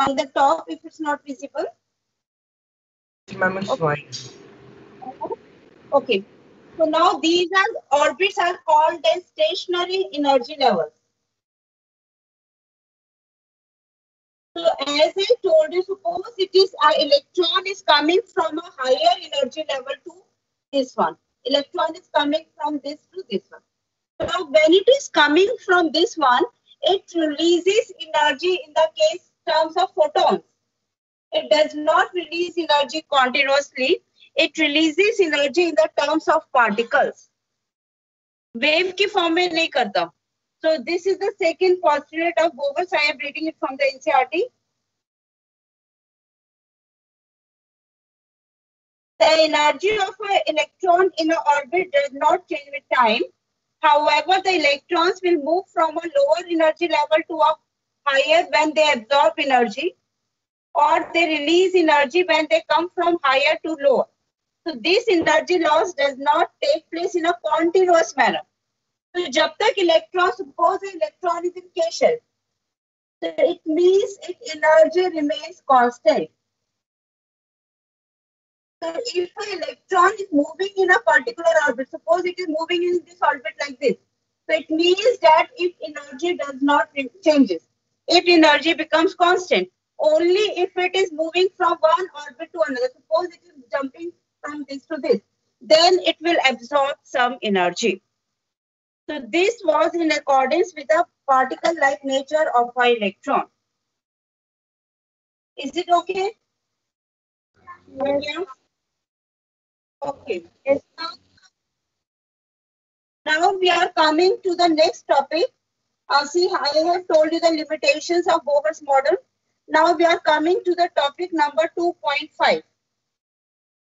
on the top if it's not visible? Ma'am, it's fine. Okay. So now these are orbits are called as stationary energy levels. So as I told you, suppose it is an electron is coming from a higher energy level to this one. Electron is coming from this to this one. So when it is coming from this one, it releases energy in the case terms of photons. It does not release energy continuously. It releases energy in the terms of particles. Wave की form में नहीं करता. So this is the second postulate of Bohr's. I am reading it from the NCERT. The energy of an electron in an orbit does not change with time. However, the electrons will move from a lower energy level to a higher when they absorb energy, or they release energy when they come from higher to lower. So this energy loss does not take place in a continuous manner. So जब तक electron, suppose the electron is in K shell, so it means its energy remains constant. So if an electron is moving in a particular orbit, suppose it is moving in this orbit like this, so it means that its energy does not changes. Its energy becomes constant only if it is moving from one orbit to another. Suppose it is jumping from this to this, then it will absorb some energy. So this was in accordance with the particle-like nature of an electron. Is it okay? Yes. Okay. Yes. Now we are coming to the next topic. See, I have told you the limitations of Bohr's model. Now we are coming to the topic number 2.5.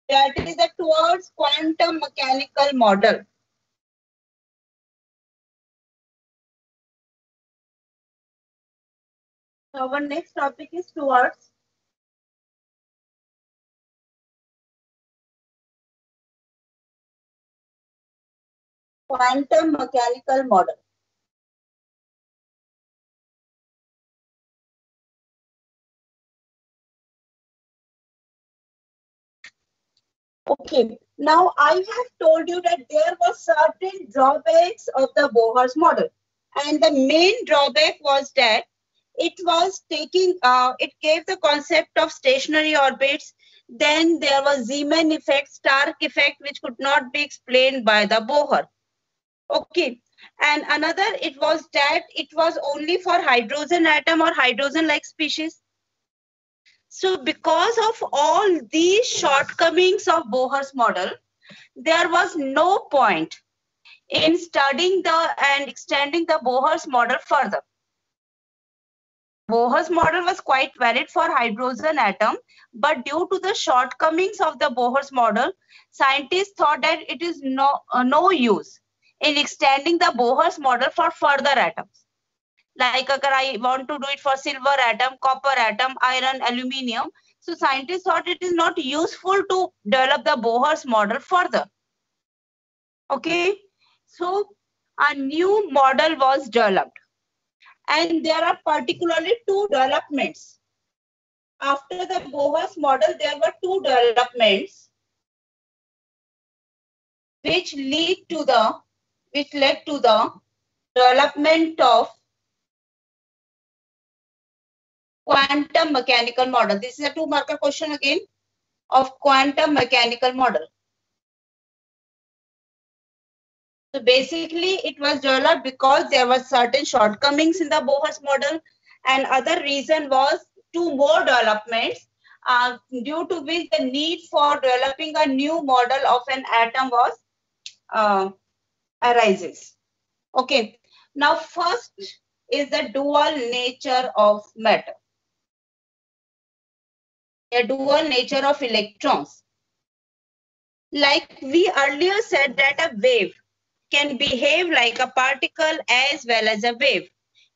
That is the towards quantum mechanical model. So our next topic is towards quantum mechanical model. Okay, now I have told you that there were certain drawbacks of the Bohr's model. And the main drawback was that it was taking, it gave the concept of stationary orbits. Then there was Zeeman effect, Stark effect, which could not be explained by the Bohr. Okay. And another, it was that it was only for hydrogen atom or hydrogen-like species. So because of all these shortcomings of Bohr's model, there was no point in studying and extending the Bohr's model further. Bohr's model was quite valid for hydrogen atom, but due to the shortcomings of the Bohr's model, scientists thought that it is no use in extending the Bohr's model for further atoms. Like agar I want to do it for silver atom, copper atom, iron, aluminium. So scientists thought it is not useful to develop the Bohr's model further. Okay, so a new model was developed. And there are particularly two developments. After the Bohr's model, there were two developments which led to the development of quantum mechanical model. This is a 2-marker question again of quantum mechanical model. So basically, it was developed because there were certain shortcomings in the Bohr's model, and other reason was two more developments, due to which the need for developing a new model of an atom was arises. Okay. Now, first is the dual nature of matter. The dual nature of electrons. Like we earlier said that a wave can behave like a particle as well as a wave,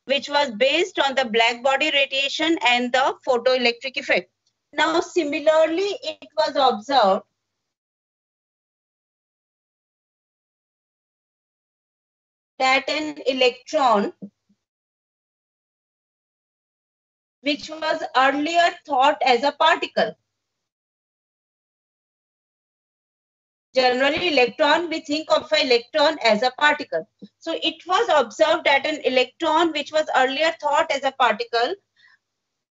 which was based on the black body radiation and the photoelectric effect. Now, similarly, it was observed that an electron which was earlier thought as a particle. Generally, electron, we think of an electron as a particle. So it was observed that an electron, which was earlier thought as a particle,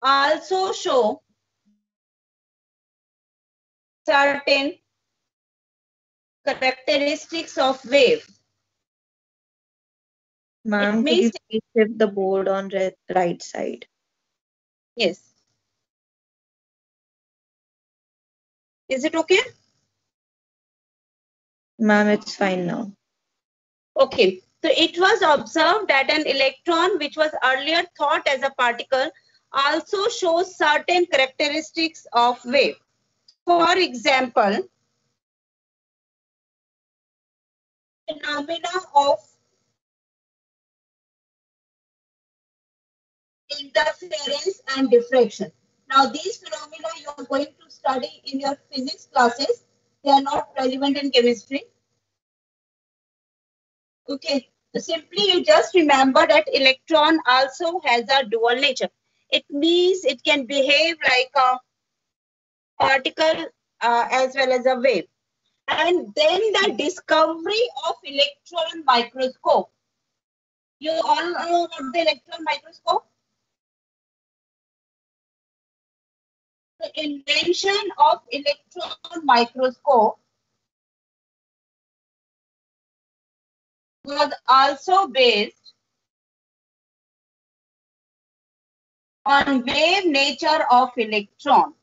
also show certain characteristics of wave. Ma'am, could you please shift the board on right side? Yes. Is it okay? Ma'am, it's fine now. Okay. So it was observed that an electron, which was earlier thought as a particle, also shows certain characteristics of wave. For example, phenomena of interference and diffraction. Now, these phenomena you are going to study in your physics classes. They are not relevant in chemistry. Okay. So simply you just remember that electron also has a dual nature. It means it can behave like a particle as well as a wave. And then the discovery of electron microscope. You all know about the electron microscope? The invention of electron microscope was also based on wave nature of electron.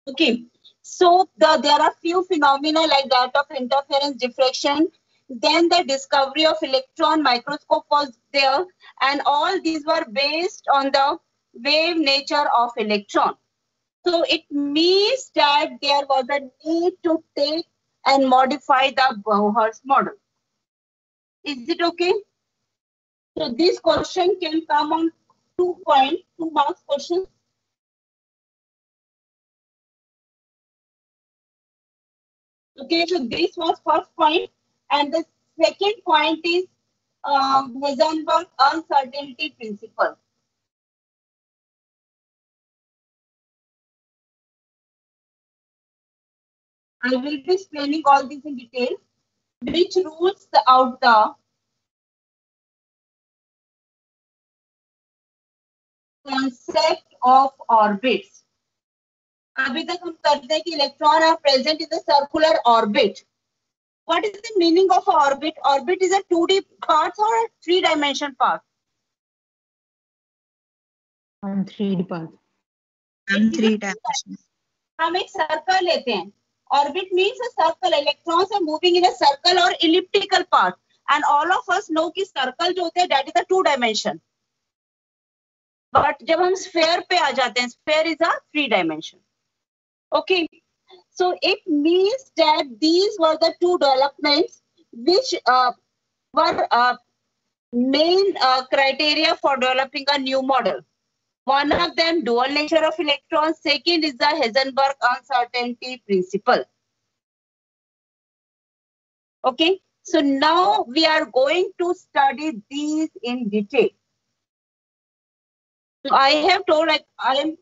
Okay, so there are few phenomena like that of interference, diffraction. Then the discovery of electron microscope was there, and all these were based on the wave nature of electron. So it means that there was a need to take and modify the Bauer's model. Is it okay? So this question can come on 2 marks question. Okay, so this was first point, and the second point is Heisenberg uncertainty principle. I will be explaining all this in detail, which rules out the concept of orbits. अभी तक हम करते हैं कि electron are present in the circular orbit. What is the meaning of orbit? Orbit is a 2D path or a 3-dimension path? 3D path. 3 dimensions. हम एक circle लेते हैं. Orbit means a circle. Electrons are moving in a circle or elliptical path. And all of us know कि circle जो होते हैं, that is a 2 dimension. But जब हम sphere पे आ जाते हैं, sphere is a 3 dimension. Okay. So it means that these were the two developments which were main criteria for developing a new model. One of them, dual nature of electrons. Second is the Heisenberg uncertainty principle. Okay, so now we are going to study these in detail. So I have told, like, I am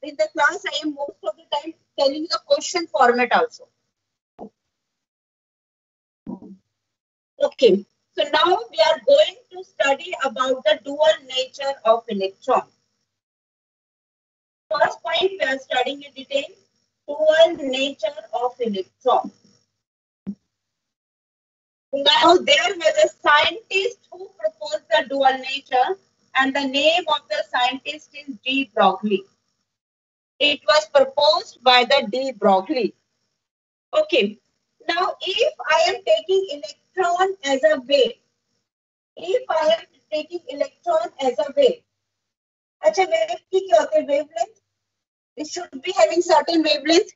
in the class, I am most of the time telling the question format also. Okay, so now we are going to study about the dual nature of electron. First point we are studying in detail, dual nature of electron. Now there was a scientist who proposed the dual nature, and the name of the scientist is de Broglie. It was proposed by the de Broglie. Okay. Now, if I am taking electron as a wave, अच्छा wave की क्या होते हैं? Wavelength. It should be having certain wavelength.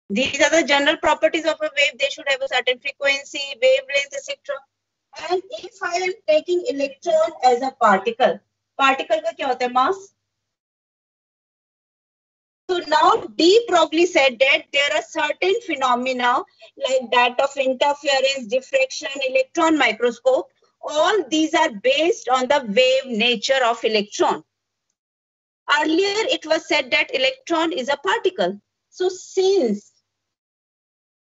These are the general properties of a wave. They should have a certain frequency, wavelength, etc. And if I am taking electron as a particle का क्या होता है? Mass. So now de Broglie said that there are certain phenomena like that of interference, diffraction, electron microscope. all these are based on the wave nature of electron. Earlier, it was said that electron is a particle. So since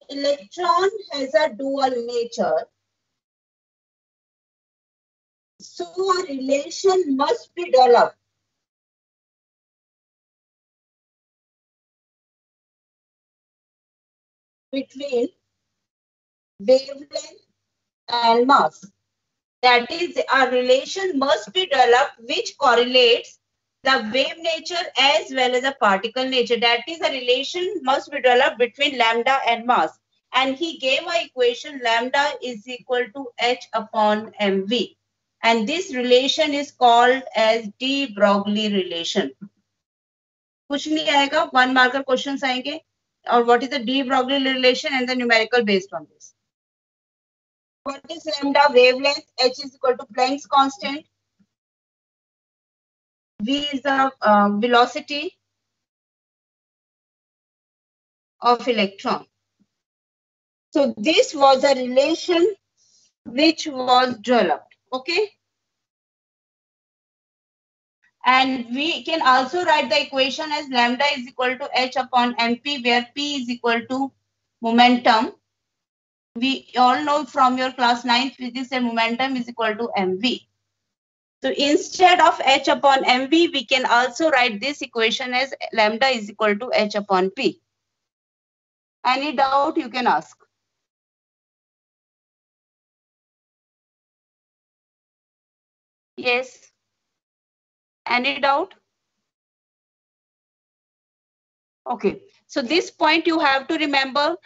electron has a dual nature, so a relation must be developed between wavelength and mass. That is, a relation must be developed which correlates the wave nature as well as the particle nature. That is, a relation must be developed between lambda and mass. And he gave an equation lambda is equal to h upon mv. And this relation is called as de Broglie relation. कुछ नहीं आएगा, 1 marker questions आएंगे. Or what is the de Broglie relation and the numerical based on this. What is lambda? Wavelength. H is equal to Planck's constant. V is the velocity of electron. So this was a relation which was developed. Okay. And we can also write the equation as lambda is equal to h upon mp, where p is equal to momentum. We all know from your class 9th physics that momentum is equal to mv. So instead of h upon mv, we can also write this equation as lambda is equal to h upon p. Any doubt you can ask? Yes. Any doubt? Okay. So this point you have to remember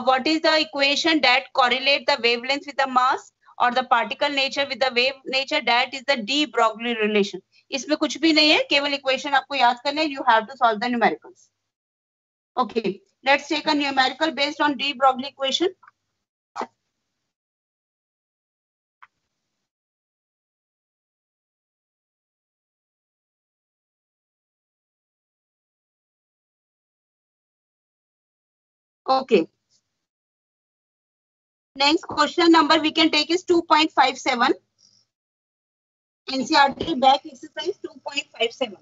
what is the equation that correlate the wavelength with the mass or the particle nature with the wave nature. That is the de Broglie relation. इसमें कुछ भी नहीं है, केवल equation आपको याद करना है. You have to solve the numericals. Okay. Let's take a numerical based on de Broglie equation. Okay. Next question number we can take is 2.57. NCERT back exercise 2.57.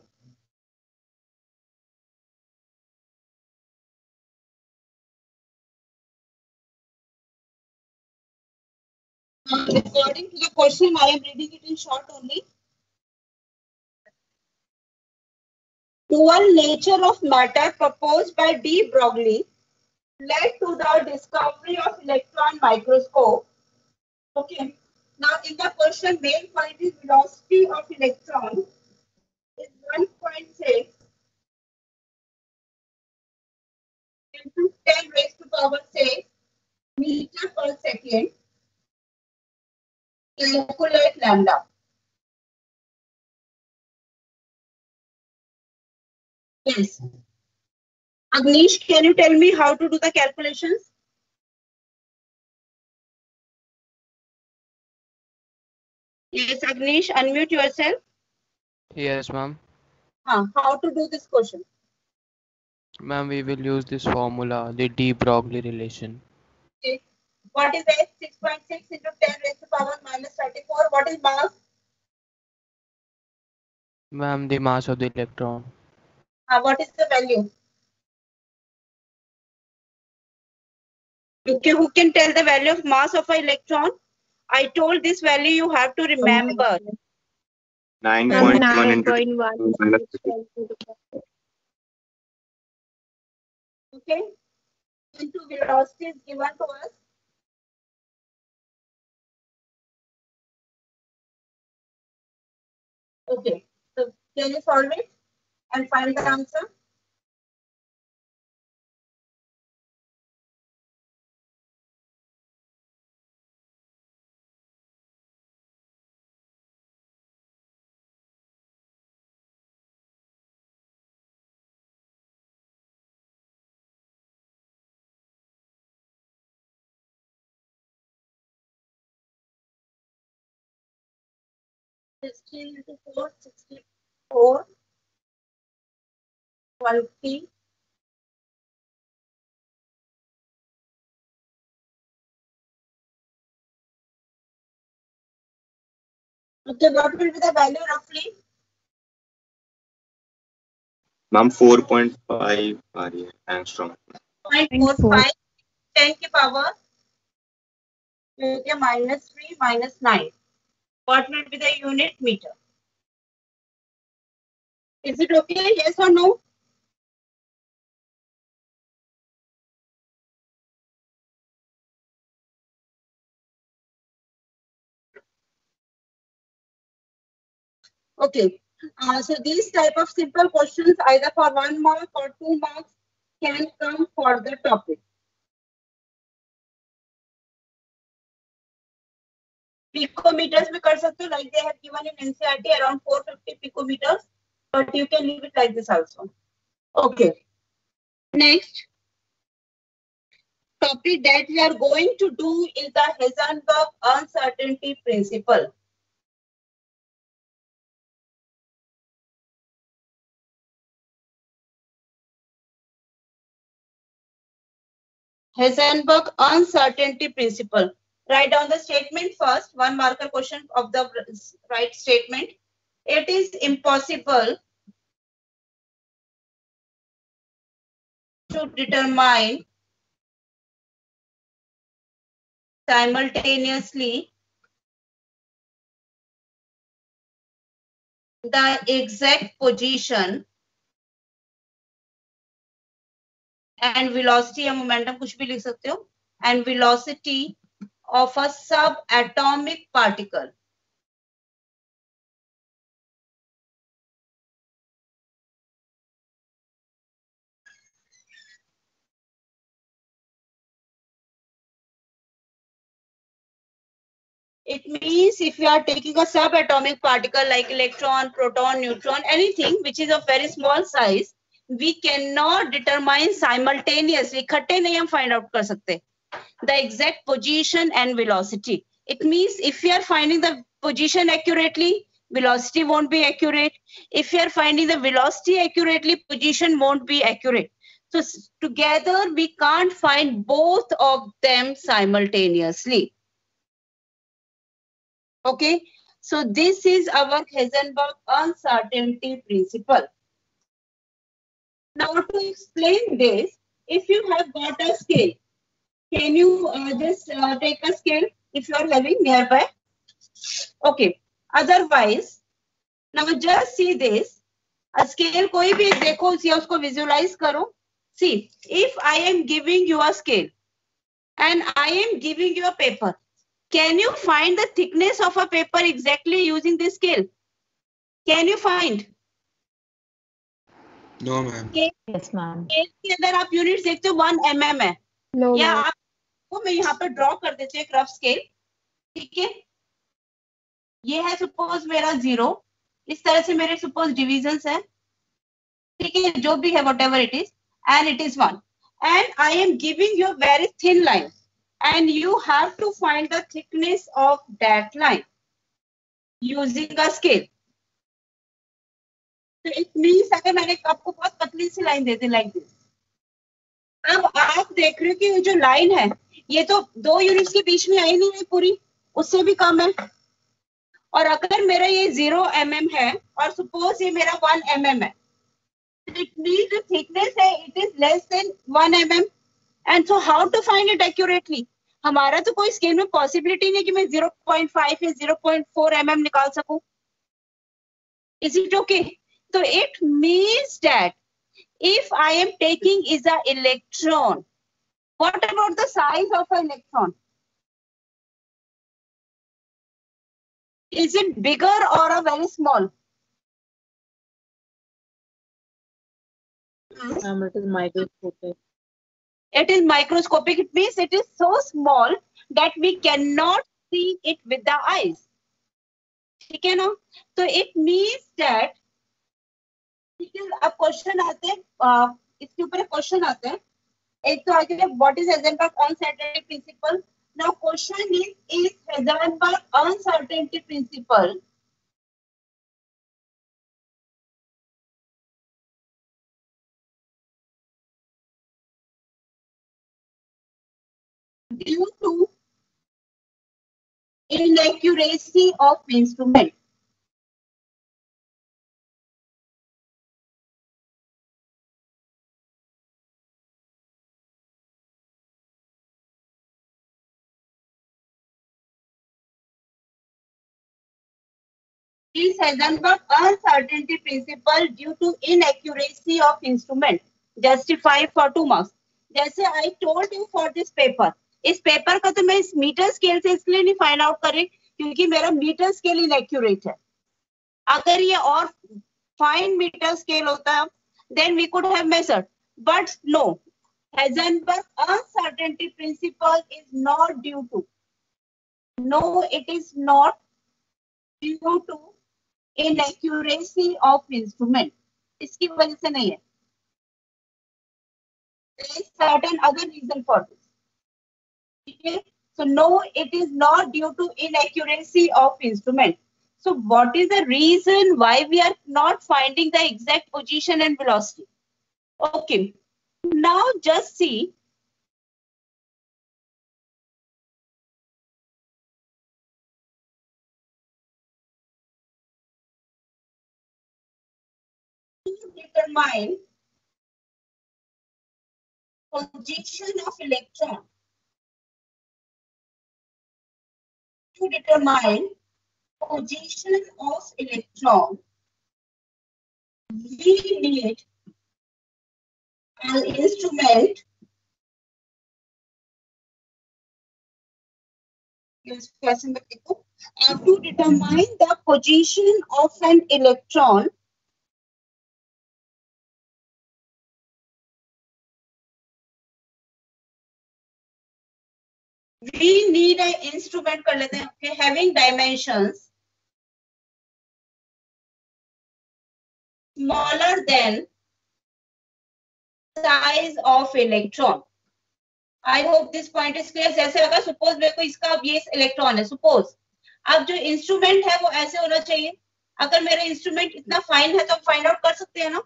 According to the question, I am reading it in short only. Dual nature of matter proposed by de Broglie led to the discovery of electron microscope. Okay. Now, in the question, main point is velocity of electron is 1.6 into 10 raised to power 6 meter per second. Calculate lambda. Yes. Agnish, can you tell me how to do the calculations? Yes, Agnish, unmute yourself. Yes, ma'am. How to do this question? Ma'am, we will use this formula, the de Broglie relation. Okay. What is H? 6.6 into 10 raised to power minus 34. What is mass? Ma'am, the mass of the electron. What is the value? Okay, who can tell the value of mass of an electron? I told this value you have to remember. 9.1 into 9.1. minus Okay. Into velocity is given to us. Okay. So can you solve it and find the answer? Sixteen into 4, 64, 20, Okay, what will be the value roughly? Ma'am 4.5 आ रही है angstrom. 0.45 10 की power -3 -9. What will be the unit meter? Is it okay? Yes or no? Okay. So these type of simple questions, either for 1 mark or 2 marks, can come for the topic. Picometers भी कर सकते हो, like they have given in NCERT around 450 picometers, but you can leave it like this also. Okay. Next topic that we are going to do is the Heisenberg uncertainty principle. Heisenberg uncertainty principle. Write down the statement first, 1 marker question of the right statement. It is impossible to determine simultaneously the exact position and velocity या momentum कुछ भी लिख सकते हो, and velocity of a subatomic particle. It means if you are taking a subatomic particle like electron, proton, neutron, anything which is of very small size, we cannot determine simultaneously, इकट्ठे नहीं हम find out कर सकते, the exact position and velocity. It means if you are finding the position accurately, velocity won't be accurate. If you are finding the velocity accurately, position won't be accurate. So together we can't find both of them simultaneously. Okay, so this is our Heisenberg uncertainty principle. Now to explain this, if you have got a scale, can you just take a scale if you are having nearby? Okay, otherwise, now just see this, a scale कोई भी देखो उसी उसको visualize करो. See, if I am giving you a scale and I am giving you a paper, can you find the thickness of a paper exactly using this scale? Can you find? No ma'am. Yes, ma'am. Scale के अंदर आप units देखते हो 1 mm है, No, या ma'am. आपको मैं यहाँ पे ड्रॉ कर देती हूँ एक रफ स्केल. ठीक है, ये है सपोज मेरा 0, इस तरह से मेरे सपोज डिविजन्स है. ठीक है, जो भी है what ever it is, and it is 1, and I am giving you very thin line and you have to find the thickness of that line using a scale. So it means अगर मैंने आपको बहुत पतली सी line दे दी like this, अब आप देख रहे हो कि ये जो लाइन है ये तो 2 यूनिट्स के बीच में आई नहीं है पूरी, उससे भी कम है. और अगर मेरा ये 0 mm है और सपोज ये मेरा 1 mm है, it means the thickness है it is less than 1 mm. And so how to find it accurately? हमारा तो कोई स्केल में पॉसिबिलिटी नहीं कि मैं 0.5 या 0.4 mm निकाल सकूं. Is it okay? So it means that if I am taking is a electron, what about the size of an electron? Is it bigger or a very small? It is microscopic. It is microscopic. It means it is so small that we cannot see it with the eyes. ठीक है ना? तो it means that अब question आते हैं, इसके ऊपर question आते हैं. एक तो आगे what is Heisenberg uncertainty principle. Now question is Heisenberg uncertainty principle due to inaccuracy of instrument. is Heisenberg uncertainty principle due to inaccuracy of instrument. Justify for 2 marks. जैसे I told you for this paper. इस paper का तो मैं इस metre scale से इसलिए नहीं find out कर रही क्योंकि मेरा मीटर स्केल इनएक्यूरेट है. अगर ये और फाइन मीटर स्केल होता then we could have measured. But no, Heisenberg uncertainty principle is not due to. No, it is not due to inaccuracy of instrument. इसकी वजह से नहीं है. There is certain other reason for this. Okay? So no, it is not due to inaccuracy of instrument. So what is the reason why we are not finding the exact position and velocity? Okay. Now just see. To determine position of electron. To determine position of electron, we need an instrument. Yes, question to determine the position of an electron, we need an instrument कर लेते हैं, okay, having dimensions smaller than size of electron. I hope this point is clear. जैसे अगर suppose मेरे को इसका अब ये इलेक्ट्रॉन है, suppose अब जो इंस्ट्रूमेंट है वो ऐसे होना चाहिए. अगर मेरा इंस्ट्रूमेंट इतना फाइन है तो हम फाइंड आउट कर सकते हैं ना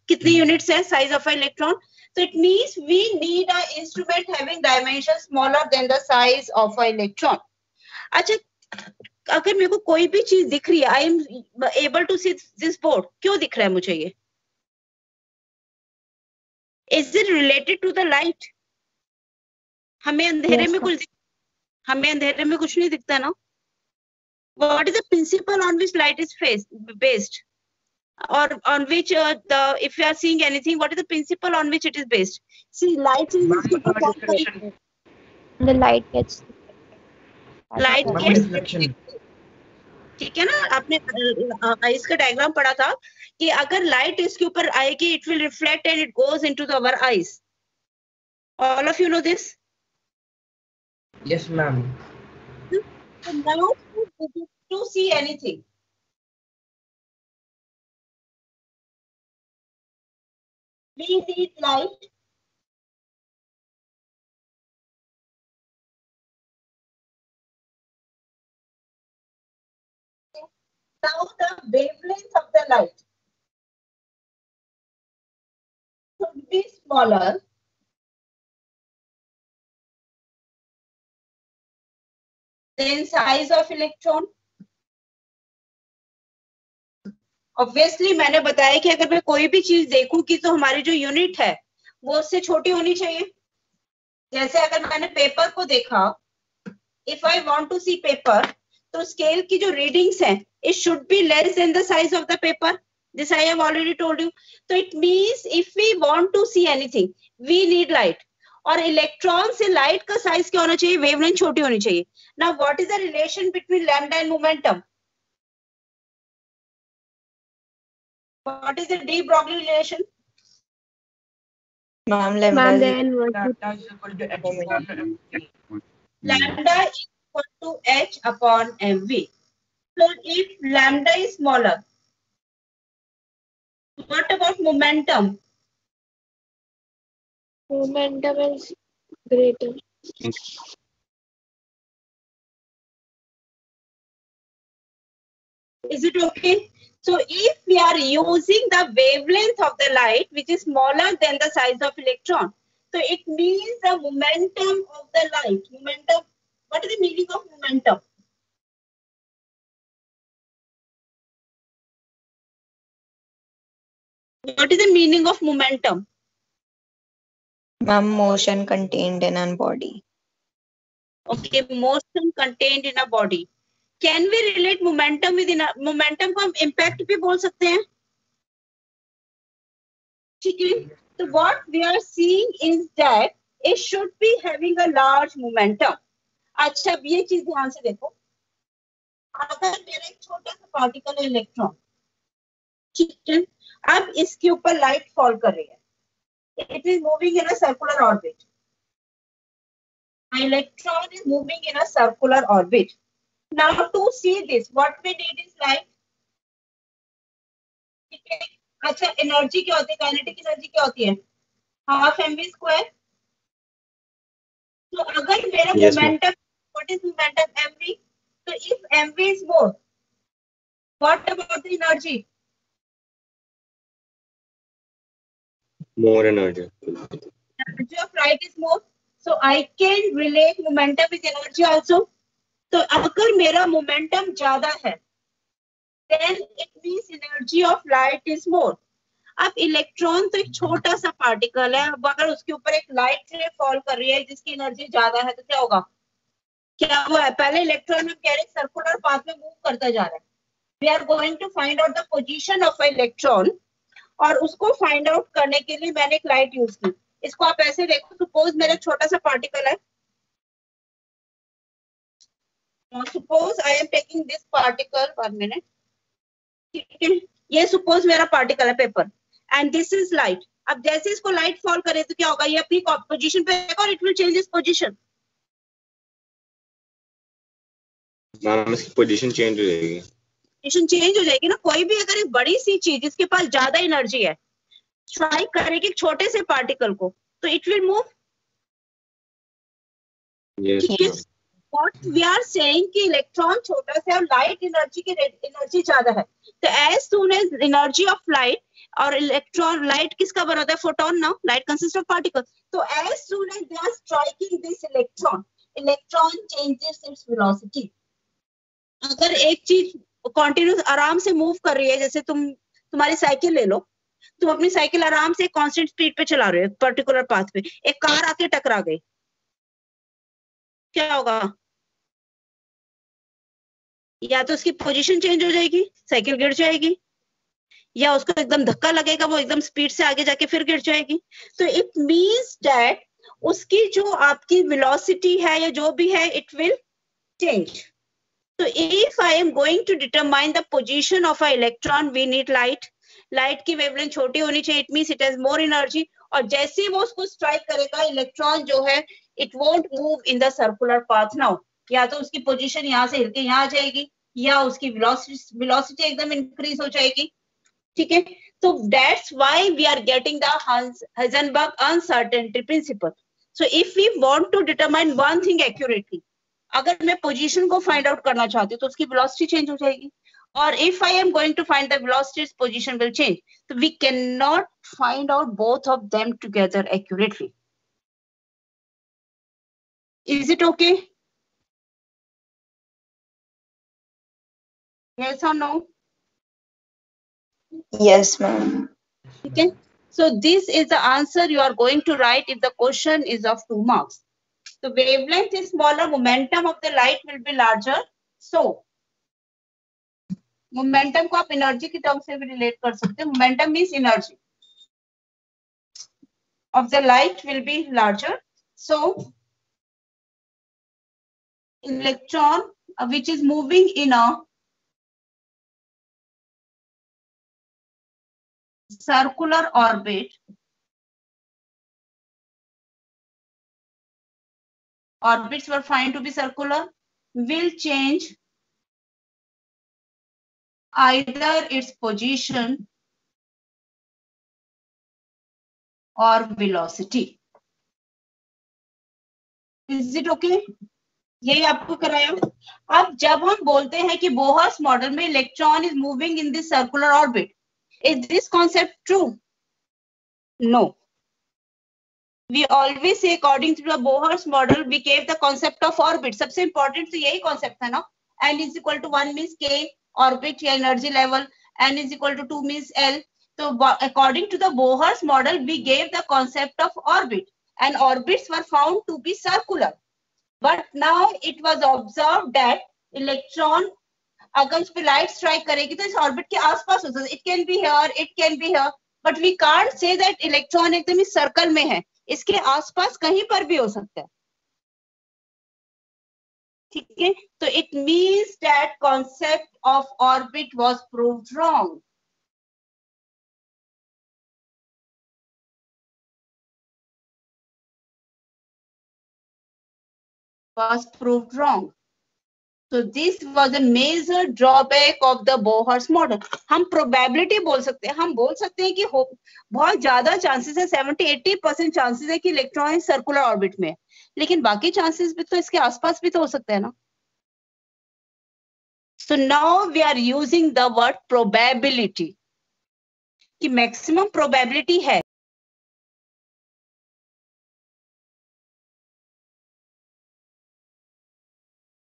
कितनी यूनिट्स है size of electron. So it means we need an instrument having dimensions smaller than the size of an electron. अच्छा, अगर मेरे को कोई भी चीज दिख रही है, I am able to see this board. क्यों दिख रहा है मुझे ये? Is it related to the light? हमें अंधेरे में कुछ नहीं दिखता ना. What is the principle on which light is based? Or on which if you are seeing anything, what is the principle on which it is based? See, light is The light gets reflection. ठीक है ना. आपने इसका diagram पढ़ा था कि अगर light इसके ऊपर आएगी, it will reflect and it goes into our eyes. All of you know this? Yes, ma'am. So now to see anything, we need light. Now the wavelength of the light should be smaller than size of electron. Obviously मैंने बताया कि अगर मैं कोई भी चीज देखूंगी तो हमारी जो यूनिट है वो उससे छोटी होनी चाहिए. जैसे अगर मैंने पेपर को देखा, if I want to see paper, तो स्केल की जो रीडिंग्स हैं, it should be less than the size of the paper. This I have already told you. So it means if we want to see anything, we need light. और electron से light का size क्या होना चाहिए? Wavelength छोटी होनी चाहिए. Now what is the relation between lambda and momentum? What is the de Broglie relation? Lambda is equal to h upon mv. Lambda is equal to h upon mv. So if lambda is smaller, what about momentum? Momentum is greater. Is it okay? So if we are using the wavelength of the light, which is smaller than the size of electron, so it means the momentum of the light. Momentum. What is the meaning of momentum? What is the meaning of momentum? Motion contained in a body. Okay, motion contained in a body. Can we relate momentum with momentum को हम impact भी बोल सकते हैं, ठीक है। तो what we are seeing is that it should be having a large momentum. अच्छा, अब ये चीज ध्यान से देखो, अगर मेरा एक छोटा सा पार्टिकल है इलेक्ट्रॉन, ठीक है, अब इसके ऊपर लाइट फॉल कर रही है, it is moving in a circular orbit. An electron is moving in a circular orbit. Now to see this, what we need is light. ठीक है। अच्छा, एनर्जी क्या होती है, काइनेटिक एनर्जी क्या होती है, हाफ mv स्क्वायर। तो अगर मेरा Yes, ma'am. Momentum, what is momentum, mv, तो if mv is more, what about the energy? More energy. Energy of light is more, so I can relate momentum with energy also. तो अगर मेरा momentum ज्यादा है, then it means energy of light is more. अब electron तो एक छोटा सा पार्टिकल है, अब अगर उसके ऊपर एक लाइट रे फॉल कर रही है जिसकी एनर्जी ज्यादा है, तो क्या होगा, क्या हुआ है, पहले इलेक्ट्रॉन हम कह रहे हैं सर्कुलर पाथ में मूव करता जा रहा है। We are going to find out the position of electron, और उसको फाइंड आउट करने के लिए मैंने एक लाइट यूज की। इसको आप ऐसे देखो, सपोज मेरा छोटा सा पार्टिकल है, suppose I am taking this particle, 1 minute, ठीक है, ये सपोज मेरा पार्टिकल है paper, and this is light. अब जैसे इसको लाइट फॉल करे तो क्या होगा, ये अपनी पोजीशन पे आएगा और it will change its position. Ma'am इसकी पोजीशन चेंज हो जाएगी। पोजीशन चेंज हो जाएगी ना। कोई भी अगर एक बड़ी सी चीज जिसके पास ज्यादा एनर्जी है स्ट्राइक करेगी एक छोटे से पार्टिकल को, तो इट विल मूव। Yes, ठीक है, ma'am. What we are saying कि इलेक्ट्रॉन छोटा सा है और लाइट एनर्जी की एनर्जी ज्यादा है, तो as soon as energy of light और इलेक्ट्रॉन, लाइट किसका बना होता है, फोटोन ना, लाइट कंसिस्ट ऑफ पार्टिकल। तो as soon as they are striking this electron, electron changes its velocity. अगर एक चीज कंटिन्यूस आराम से मूव कर रही है, जैसे तुम्हारी साइकिल ले लो, तुम अपनी साइकिल आराम से कांस्टेंट स्पीड पे चला रहे हो एक पर्टिकुलर पाथ पे, एक कार आके टकरा गई, क्या होगा, या तो उसकी पोजीशन चेंज हो जाएगी, साइकिल गिर जाएगी, या उसको एकदम धक्का लगेगा, वो एकदम स्पीड से आगे जाके फिर गिर जाएगी। तो इट मींस दैट उसकी जो आपकी वेलोसिटी है या जो भी है, it will change. So if I am going to determine the position of an electron, we need light. Light की वेवलेंथ छोटी होनी चाहिए, it means it has more energy, और जैसे ही वो उसको स्ट्राइक करेगा इलेक्ट्रॉन जो है it won't move in the circular path now, या तो उसकी पोजीशन यहाँ से हिल के यहाँ आ जाएगी, या उसकी वेलोसिटी एकदम इंक्रीज हो जाएगी। ठीक है, तो that's why we are getting the Heisenberg uncertainty principle. So if we want to determine one thing accurately, अगर मैं पोजीशन को फाइंड आउट करना चाहती हूँ तो उसकी वेलोसिटी चेंज हो जाएगी, और if I am going to find the velocity, its position will change. So we cannot find out both of them together accurately. Is it okay? Yes or no? Yes, ma'am. Okay. So this is the answer you are going to write if the question is of 2 marks. So wavelength is smaller, momentum of the light will be larger. So momentum को आप energy की term से भी relate कर सकते हैं। Momentum means energy of the light will be larger, so electron which is moving in a circular orbit, orbits were found to be circular, will change either its position or velocity. Is it okay? यही आपको कराया। अब जब हम बोलते हैं कि Bohr's model में electron is moving in this circular orbit, is this concept true? No, we always say according to the Bohr's model we gave the concept of orbit. सबसे important तो यही concept है ना, n is equal to 1 means k orbit या energy level, n is equal to 2 means L. So according to the Bohr's model we gave the concept of orbit, and orbits were found to be circular, but now it was observed that electron अगर इस पे light strike करेगी तो इस orbit के आसपास हो सकता है. It can be here, it can be here, but we can't say that electron एकदम इस सर्कल में है. इसके आसपास कहीं पर भी हो सकता है. ठीक है, तो it means that concept of orbit was proved wrong. was proved wrong. So this was a major drawback of the Bohr's model. हम probability बोल सकते हैं, हम बोल सकते हैं कि बहुत ज्यादा चांसेस है, 70-80% चांसेस है कि इलेक्ट्रॉन सर्कुलर ऑर्बिट में है, लेकिन बाकी चांसेस भी तो इसके आसपास भी तो हो सकते हैं ना. So now we are using the word probability कि maximum probability है.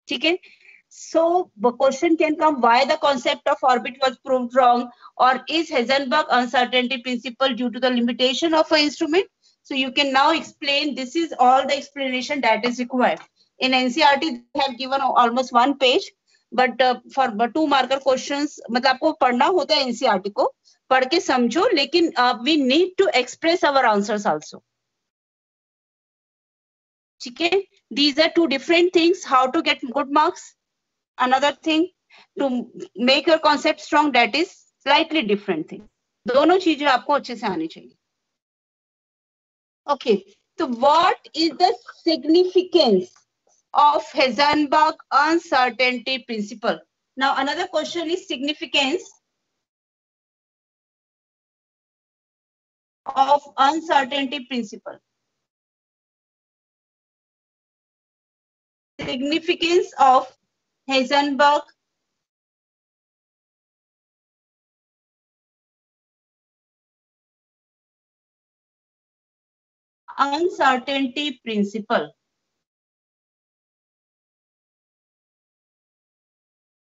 ठीक है. So the question can come, why the concept of orbit was proved wrong, or is Heisenberg uncertainty principle due to the limitation of an instrument? So you can now explain. This is all the explanation that is required. In NCERT they have given almost 1 page, but for 2 marker questions मतलब आपको पढ़ना होता है NCERT को, पढ़ के समझो, लेकिन we need to express our answers also. ठीक है. These are 2 different things. How to get good marks? Another thing, to make your concept strong, that is slightly different thing. दोनों चीजें आपको अच्छे से आनी चाहिए. Okay, so what is the significance of Heisenberg uncertainty principle? Now another question is significance of uncertainty principle. Significance of Heisenberg uncertainty principle.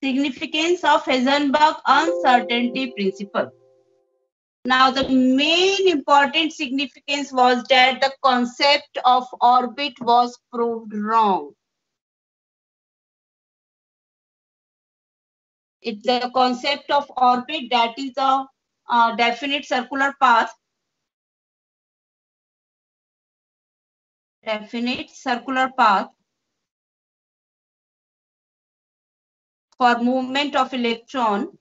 Significance of Heisenberg uncertainty principle. Now the main important significance was that the concept of orbit was proved wrong. It's the concept of orbit, that is a definite circular path. Definite circular path for movement of electron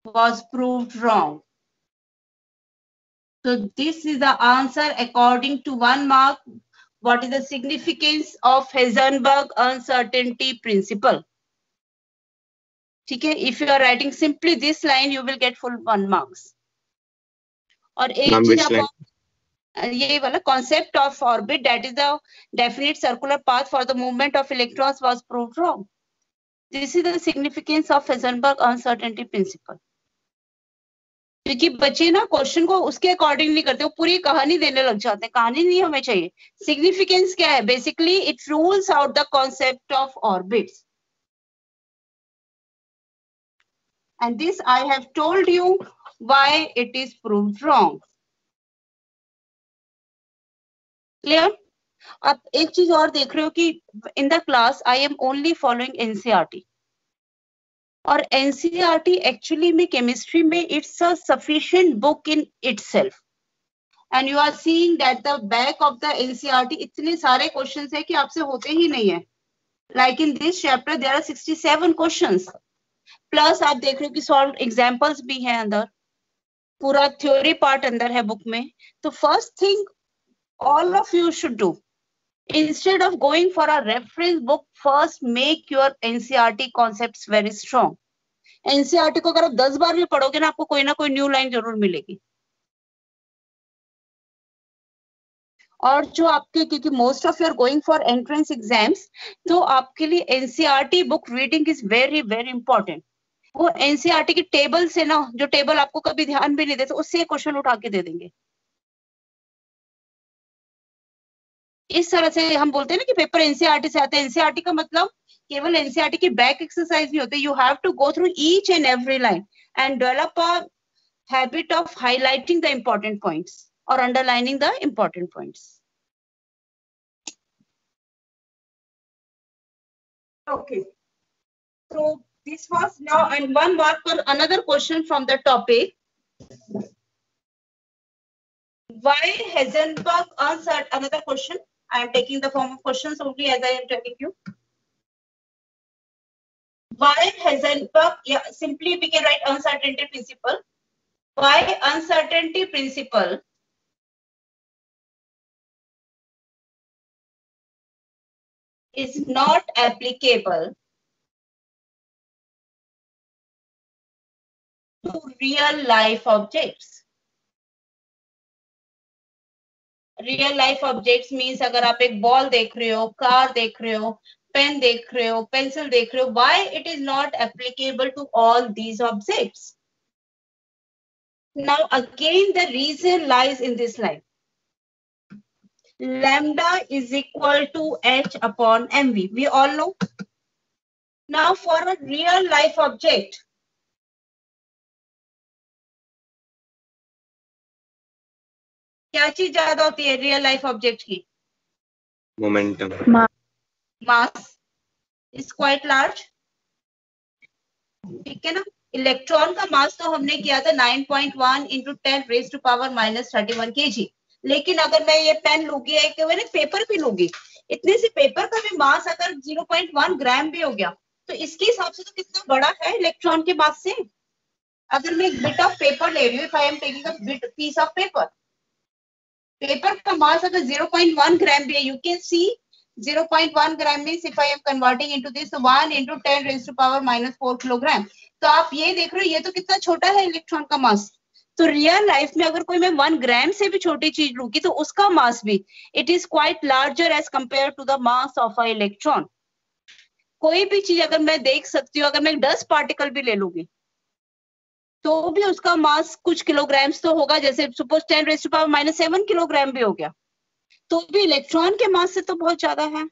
was proved wrong. So this is the answer according to 1 mark. What is the significance of Heisenberg uncertainty principle? ठीक है. If you are writing simply this line, you will get full 1 marks. और एक चीज आपको ये वाला concept of orbit, that is the definite circular path for the movement of electrons, was proved wrong. This is the significance of Heisenberg uncertainty principle. क्योंकि बच्चे ना question को उसके अकॉर्डिंग नहीं करते, वो पूरी कहानी देने लग जाते हैं. कहानी नहीं हमें चाहिए. सिग्निफिकेंस क्या है? Basically it rules out the concept of orbits. And this I have told you why it is proved wrong. Clear? आप एक चीज और देख रहे हो कि in the class I am only following NCERT. और NCERT एक्चुअली में केमिस्ट्री में it's a sufficient book in itself. And you are seeing that the back of the NCERT इतने सारे क्वेश्चंस है कि आपसे होते ही नहीं है. Like in this chapter there are 67 questions, plus आप देख रहे हो कि सॉल्व एग्जांपल्स भी हैं अंदर, पूरा थ्योरी पार्ट अंदर है बुक में. तो first thing all of you should do, instead of going for a reference book, first make your NCERT concepts very strong. NCERT को अगर आप 10 बार भी पढ़ोगे ना, आपको कोई ना कोई न्यू लाइन जरूर मिलेगी. और जो आपके, क्योंकि most of you are going for entrance exams, तो आपके लिए NCERT book reading is very very important. वो NCERT की टेबल से ना, जो टेबल आपको कभी ध्यान भी नहीं देते, उससे क्वेश्चन उठा के दे देंगे. इस तरह से हम बोलते हैं ना कि पेपर NCERT से आते हैं. NCERT का मतलब केवल NCERT की बैक एक्सरसाइज नहीं होते. You have to go through each and every line and develop a habit of highlighting the important points और underlining the important points. Okay. So this was now, and one mark for another question from the topic. Why Heisenberg answered another question? I am taking the form of questions only as I am telling you. Why Heisenberg? Yeah, simply we can write uncertainty principle. Why uncertainty principle is not applicable to real life objects. Real life objects means अगर आप एक ball देख रहे हो, car देख रहे हो, pen देख रहे हो, पेंसिल देख रहे हो, why it is not applicable to all these objects? Now again the reason lies in this line. Lambda is equal to h upon mv. We all know. Now for a real life object, क्या चीज ज्यादा होती है real life object की? Momentum. Mass is quite large. ठीक है ना. Electron का मास तो हमने किया था 9.1 into 10 raise to power -31 kg. लेकिन अगर मैं ये पेन लूंगी, एक मैंने पेपर भी लूंगी, इतने से पेपर का भी मास अगर 0.1 ग्राम भी हो गया तो इसके हिसाब से तो कितना बड़ा है इलेक्ट्रॉन के मास से. अगर मैं एक बिट ऑफ पेपर ले रही हूँ, if I am taking a bit piece of paper, paper का मास अगर 0.1 ग्राम भी है, you can see 0.1 gram means if I am converting into this 1 into 10 raise to power -4 kilogram. तो आप ये देख रहे हो, ये तो कितना छोटा है इलेक्ट्रॉन का मास. तो रियल लाइफ में अगर कोई मैं 1 ग्राम से भी छोटी चीज लूंगी तो उसका मास भी it is quite larger as compare to the mass of a electron. कोई भी चीज अगर मैं देख सकती हूँ, अगर मैं 10 पार्टिकल भी ले लूंगी तो भी उसका मास कुछ किलोग्राम्स तो होगा. जैसे suppose 10 raise to power -7 kilogram भी हो गया तो भी इलेक्ट्रॉन के मास से तो बहुत ज्यादा है.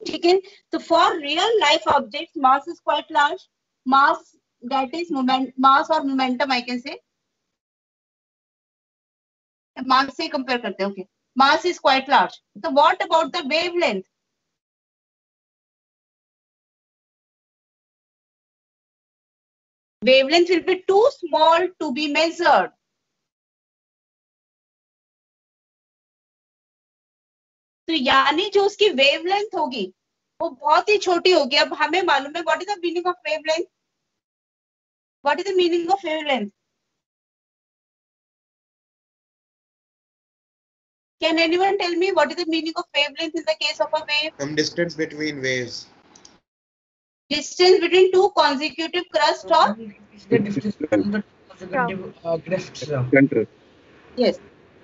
ठीक है. तो for real life objects mass is quite large. Mass that is moment, mass और मोमेंटम आई कैन से, मास से कंपेयर करते हैं. Okay, mass is quite large. तो what about the wavelength? Wavelength will be too small to be measured. तो यानी जो उसकी wavelength होगी वो बहुत ही छोटी होगी. अब हमें मालूम है what is the meaning of wavelength. What is the meaning of wavelength? Can anyone tell me what is the meaning of wavelength in the case of a wave? Some distance between waves. Distance between two consecutive crusts or It's the difference between the consecutive crests. Center. yes.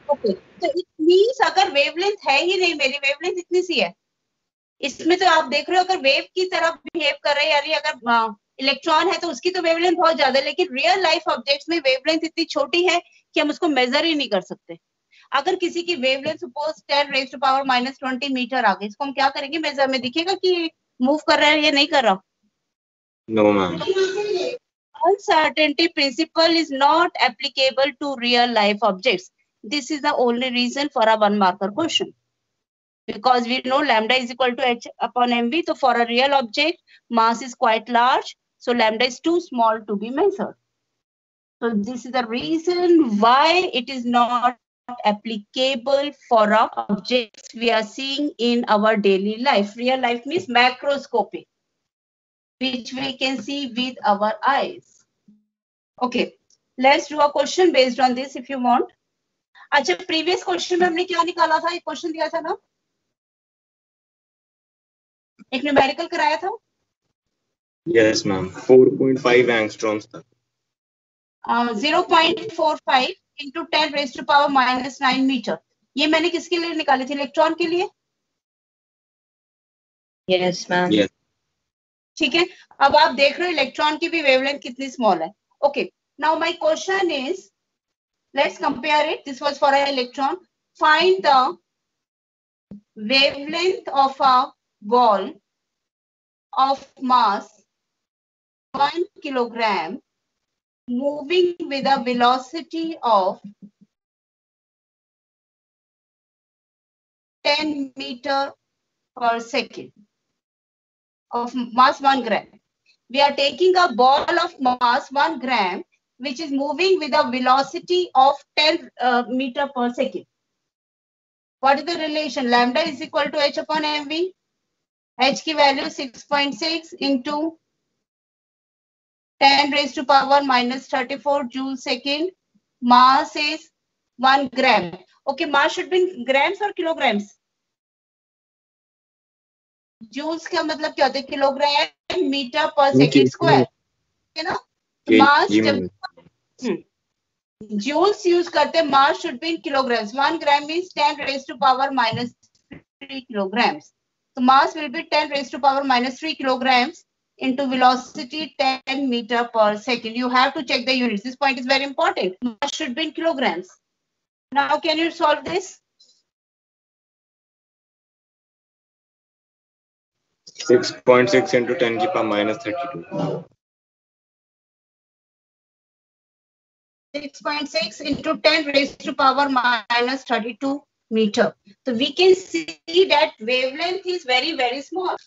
Okay. So it means अगर wavelength है ही नहीं, मेरी wavelength इतनी सी है, इसमें तो आप देख रहे हो अगर वेव की तरह बिहेव कर रहे हैं, यानी अगर इलेक्ट्रॉन है तो उसकी तो वेवलेंथ बहुत ज्यादा है. लेकिन रियल लाइफ ऑब्जेक्ट्स में वेवलेंथ इतनी छोटी है कि हम उसको मेजर ही नहीं कर सकते. अगर किसी की wavelength suppose 10 raise to power -20 metre आ गई, इसको हम क्या करेंगे? मेजर में दिखेगा कि मूव कर रहा है या नहीं कर रहा. No, ma'am. Uncertainty principle is not applicable to real life objects. This is the only reason for a 1 marker question. Because we know lambda is equal to h upon mv. So for a real object, mass is quite large. So lambda is too small to be measured. So this is the reason why it is not applicable for objects we are seeing in our daily life. Real life means macroscopic, which we can see with our eyes. Okay, let's do a question based on this if you want. अच्छा, previous question में हमने क्या निकाला था? एक question दिया था ना, एक न्यूमेरिकल कराया था. Yes, ma'am. 4.5 angstroms तक. 0.45 into 10 raise to power -9 metre. ये मैंने किसके लिए निकाली थी? इलेक्ट्रॉन के लिए. Yes, ma'am. Yes. ठीक है. अब आप देख रहे हो इलेक्ट्रॉन की भी वेवलेंथ कितनी स्मॉल है. Okay, now my question is, let's compare it. This was for an electron. Find the wavelength of a ball of mass 1 kilogram moving with a velocity of 10 meter per second of mass 1 gram. We are taking a ball of mass 1 gram, which is moving with a velocity of 10 meter per second. What is the relation? Lambda is equal to h upon mv. H की value 6.6 into 10 raised to power minus 34 joule second. Mass is 1 gram. Okay, mass should be in grams or kilograms? Joules का मतलब क्या होता है? Kilogram metre पर second square, है ना? Mass जब joules यूज करते हैं, mass should be in kilograms. 1 gram means 10 raised to power minus 3 kilograms. So mass will be 10 raised to power minus 3 kilograms into velocity 10 meter per second. You have to check the units. This point is very important. Mass should be in kilograms. Now can you solve this? 6.6 into 10 to the power minus 32. 6.6 into 10 raised to power minus 32 meter. So we can see that wavelength is very, very small.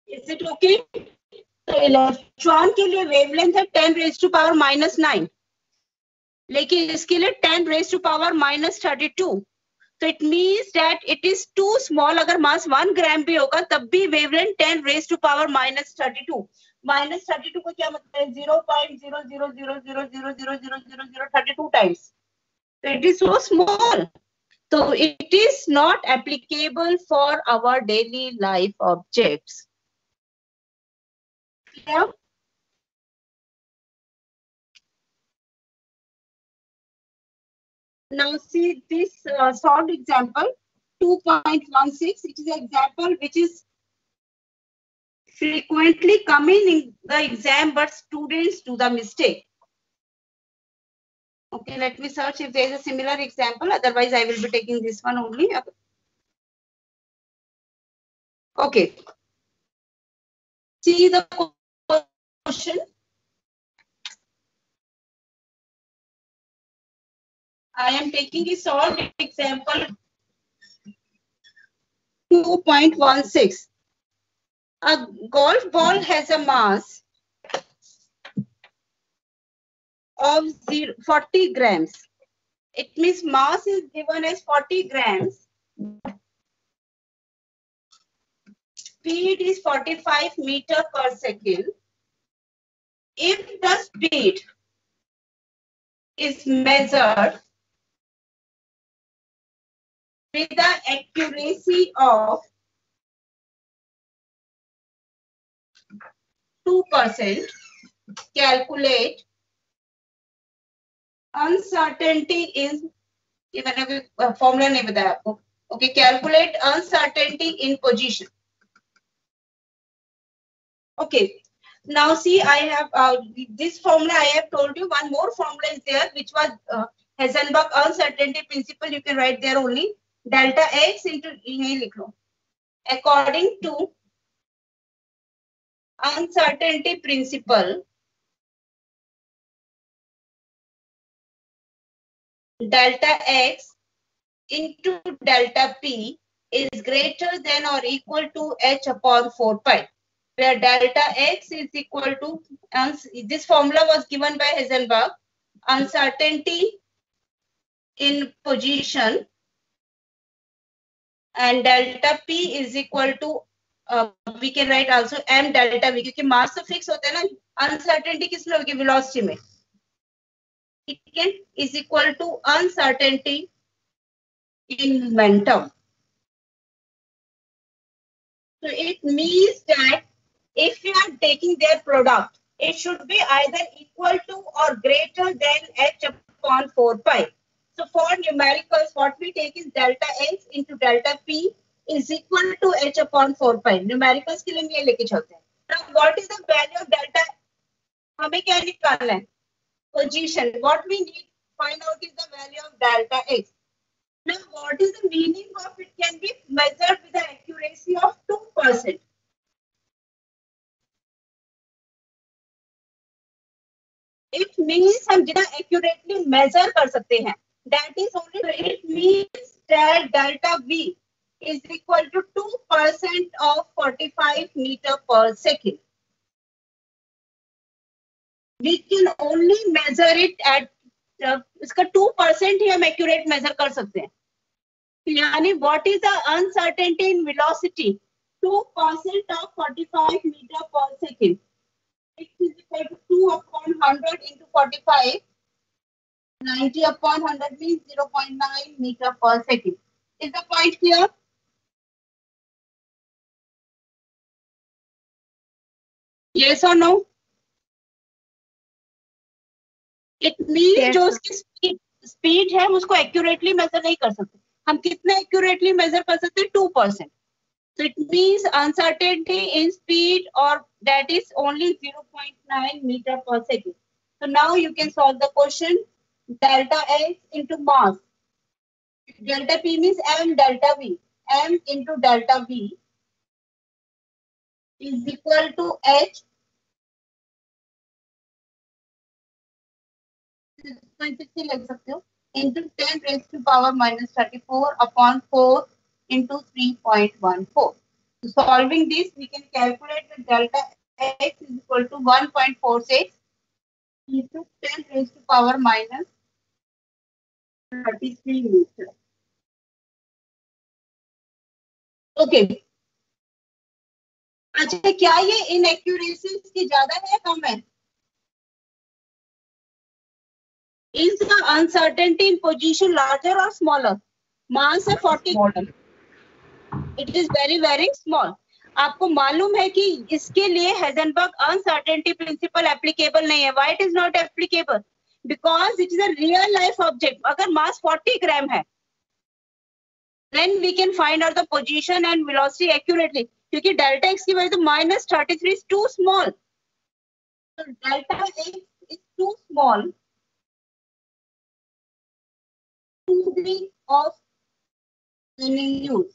Is it okay? तो electron के लिए wavelength है 10 raised to power minus 9. लेकिन इसके लिए 10 raised to power minus 32. So it means that it is too small. अगर मास 1 ग्राम भी होगा तब भी wavelength 10 raised to power minus 32. Minus 32 को क्या मतलब है? 0.00000000032 times. So it is so small. So it is not applicable for our daily life objects. Yeah. Now see this solved example 2.16. It is an example which is frequently coming in the exam, but students do the mistake. Okay, let me search if there is a similar example. Otherwise, I will be taking this one only. Okay. See the question. I am taking a solved example 2.16. A golf ball has a mass of 40 grams. It means mass is given as 40 grams. Speed is 45 meter per second. If the speed is measured with the accuracy of 2%, calculate uncertainty is, ये मैंने formula नहीं बताया आपको. Okay, calculate uncertainty in position. Okay, now see, I have this formula. I have told you one more formula is there, which was Heisenberg uncertainty principle. You can write there only delta x into ये लिख लो. According to uncertainty principle, delta x into delta p is greater than or equal to h upon 4 pi, where delta x is equal to, this formula was given by Heisenberg, uncertainty in position, and delta p is equal to, we can write also m delta v, क्योंकि मास तो fix होता है ना, uncertainty किसमें होगी? Velocity में. ठीक है, is equal to uncertainty in momentum. So it means that if you are taking their product, it should be either equal to or greater than h upon 4 pi. So for numericals, what we take is delta x into delta p is equal to h upon 4 pi. Numericals के लिए ये लेके चलते हैं. Now what is the value of delta? हमें क्या निकालना है? Position. What we need to find out is the value of delta x. Now what is the meaning of it? Can be measured with the accuracy of 2%. It means हम जितना accurately measure कर सकते हैं. That is only. It means that delta V is equal to 2% of 45 meter per second. We can only measure it at इसका 2% ही हम accurate measure कर सकते हैं. यानी what is the uncertainty in velocity? 2% of 45 meter per second. It is equal to 2 upon 100 into 45. 90 upon 100 means 0.9 meter per second. Is the point clear? Yes or no? It means Yes, जो sir. उसकी speed है हम उसको accurately measure नहीं कर सकते. हम कितने accurately measure कर सकते हैं? 2%. So it means uncertainty in speed or that is only 0.9 meter per second. So now you can solve the question. Delta X into mass. Delta P means M delta V. M into delta V is equal to H 6.60 लिख सकते हो into 10 raised to power minus 34 upon 4 into 3.14. So solving this, we can calculate the delta X is equal to 1.46 into 10 raised to power minus 33 meter. Okay. अच्छा क्या ये inaccuracies की ज्यादा है या कम है? Is the uncertainty in position larger or smaller? Mass है 40. Model. It is very very small. आपको मालूम है कि इसके लिए Heisenberg uncertainty principle applicable नहीं है. Why it is not applicable? Because it is a real life object. अगर mass 40 gram है, then we can find out the position and velocity accurately. क्योंकि delta x की वजह से minus 33 is too small. So delta x is too small to be of any use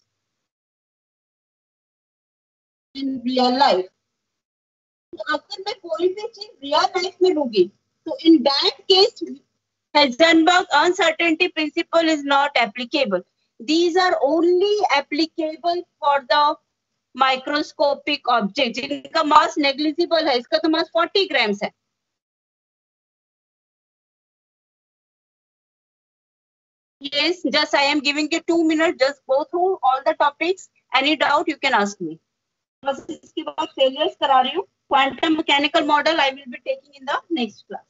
in real life. तो अगर मैं कोई भी चीज real life में लूंगी, तो in that case Heisenberg uncertainty principle is not applicable. These are only applicable for the microscopic objects. जिनका mass negligible है, इसका तो mass 40 grams है. Yes, just I am giving you 2 minutes. Just go through all the topics. Any doubt you can ask me. बस इसके बाद failures करा रही हूँ. Quantum mechanical model I will be taking in the next class.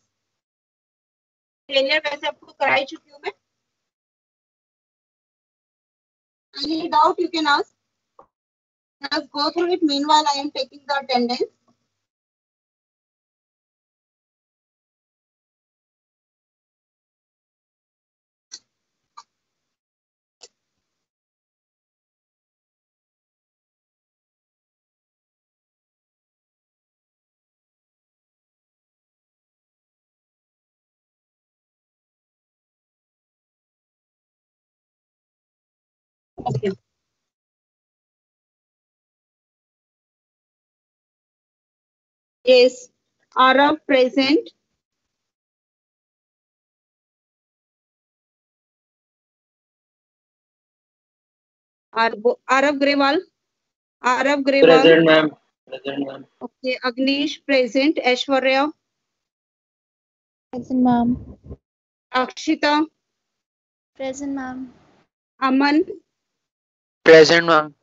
Failure वैसे आपको कराई चुकी हूँ मैं. Any doubt you can ask. Just go through it. Meanwhile, I am taking the attendance. Okay. Yes, Arav present. Arav Grewal. Arav Grewal. Present, ma'am. Present, ma'am. Okay, Agnish present. Aishwarya. Present, ma'am. Akshita. Present, ma'am. Aman. Present, ma'am.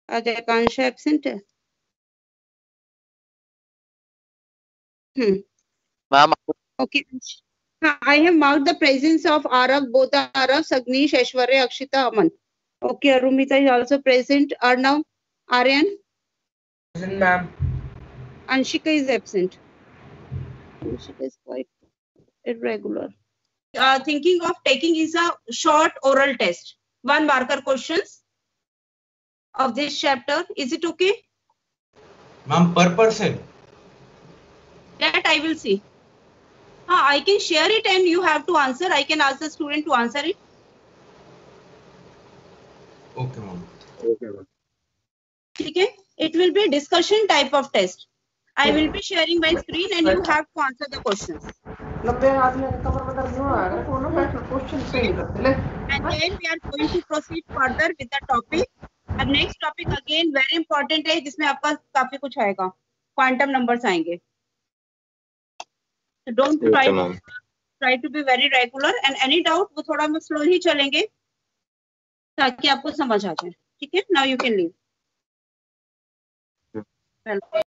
Ajay Kansha absent है. Ma'am, Okay. I have marked the presence of Arav, both the Aravs, Agnish, Aishwarya, Akshita, Aman. Okay, Arumita is also present. Arnav, Aryan, Present, ma'am. Anshika is absent. Anshika is quite irregular. Thinking of taking is a short oral test. 1 marker questions of this chapter. Is it okay? Ma'am, per person. That I will see. I can share it and you have to answer. I can ask the student to answer it. Okay, ma'am. Okay, ma'am. Okay? It will be a discussion type of test. I will be sharing my screen and you have to answer the questions. लंबे आदमी के कमर में दर्द नहीं होगा तो ना बैठ क्वेश्चन सही नहीं करते ले And then we are going to proceed further with the topic. The next topic again very important है जिसमें आपका काफी कुछ आएगा, क्वांटम नंबर्स आएंगे. So don't Okay, ma'am. try to be very regular and any doubt वो थोड़ा हम स्लो ही चलेंगे ताकि आपको समझ आ जाए. ठीक है? Now you can leave. Well.